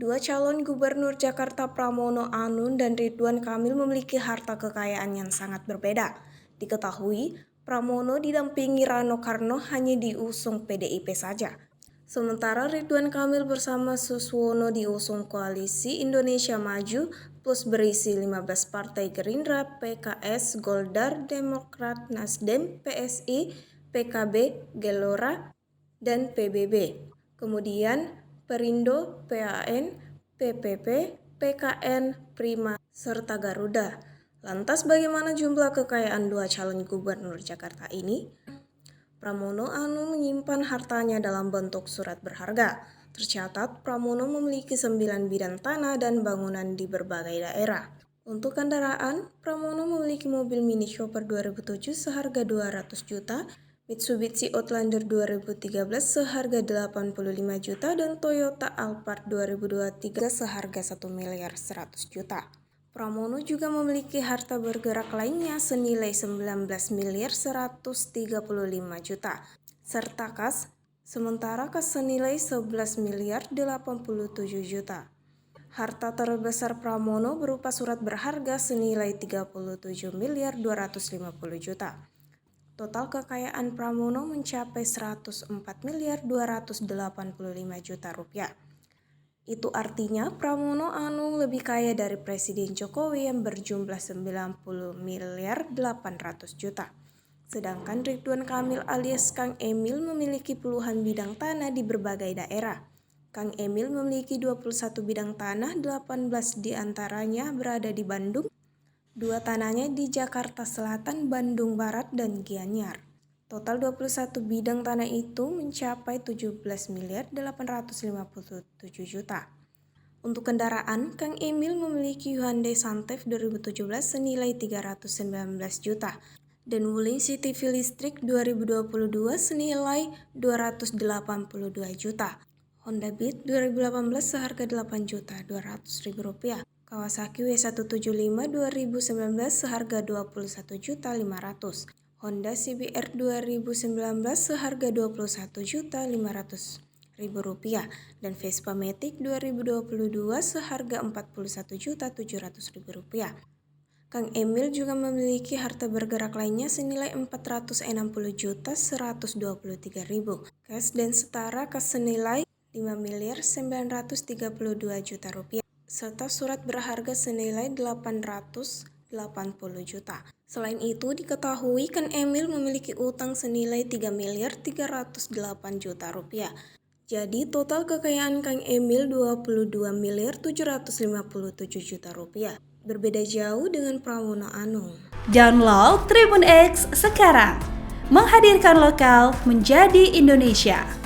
Dua calon gubernur Jakarta Pramono Anung dan Ridwan Kamil memiliki harta kekayaan yang sangat berbeda. Diketahui, Pramono didampingi Rano Karno hanya diusung PDIP saja. Sementara Ridwan Kamil bersama Suswono diusung Koalisi Indonesia Maju plus berisi 15 partai Gerindra, PKS, Golkar, Demokrat, Nasdem, PSI, PKB, Gelora, dan PBB. Kemudian Perindo, PAN, PPP, PKN, Prima, serta Garuda. Lantas bagaimana jumlah kekayaan dua calon gubernur Jakarta ini? Pramono Anung menyimpan hartanya dalam bentuk surat berharga. Tercatat Pramono memiliki 9 bidang tanah dan bangunan di berbagai daerah. Untuk kendaraan, Pramono memiliki mobil Mini Cooper 2007 seharga 200 juta, Mitsubishi Outlander 2013 seharga 85 juta dan Toyota Alphard 2023 seharga 1 miliar 100 juta. Pramono juga memiliki harta bergerak lainnya senilai 19 miliar 135 juta, serta kas, sementara kas senilai 11 miliar 87 juta. Harta terbesar Pramono berupa surat berharga senilai 37 miliar 250 juta. Total kekayaan Pramono mencapai 104 miliar 285 juta rupiah. Itu artinya Pramono Anung lebih kaya dari Presiden Jokowi yang berjumlah 90 miliar 800 juta. Sedangkan Ridwan Kamil alias Kang Emil memiliki puluhan bidang tanah di berbagai daerah. Kang Emil memiliki 21 bidang tanah, 18 diantaranya berada di Bandung, 2 tanahnya di Jakarta Selatan, Bandung Barat, dan Gianyar. Total 21 bidang tanah itu mencapai 17 miliar 857 juta. Untuk kendaraan, Kang Emil memiliki Hyundai Santef 2017 senilai 319 juta dan Wuling CTV listrik 2022 senilai 282 juta. Honda Beat 2018 seharga 8.200.000 rupiah. Kawasaki W175 2019 seharga 21.500.000. Honda CBR 2019 seharga 21.500.000 rupiah dan Vespa Matic 2022 seharga 41.700.000 rupiah. Kang Emil juga memiliki harta bergerak lainnya senilai 460.123.000 cash dan setara kas senilai 5 miliar 932 juta rupiah. Serta surat berharga senilai 880 juta. Selain itu, diketahui Kang Emil memiliki utang senilai 3 miliar 308 juta rupiah. Jadi total kekayaan Kang Emil 22 miliar 757 juta rupiah. Berbeda jauh dengan Pramono Anung. Download Tribun X sekarang. Menghadirkan lokal menjadi Indonesia.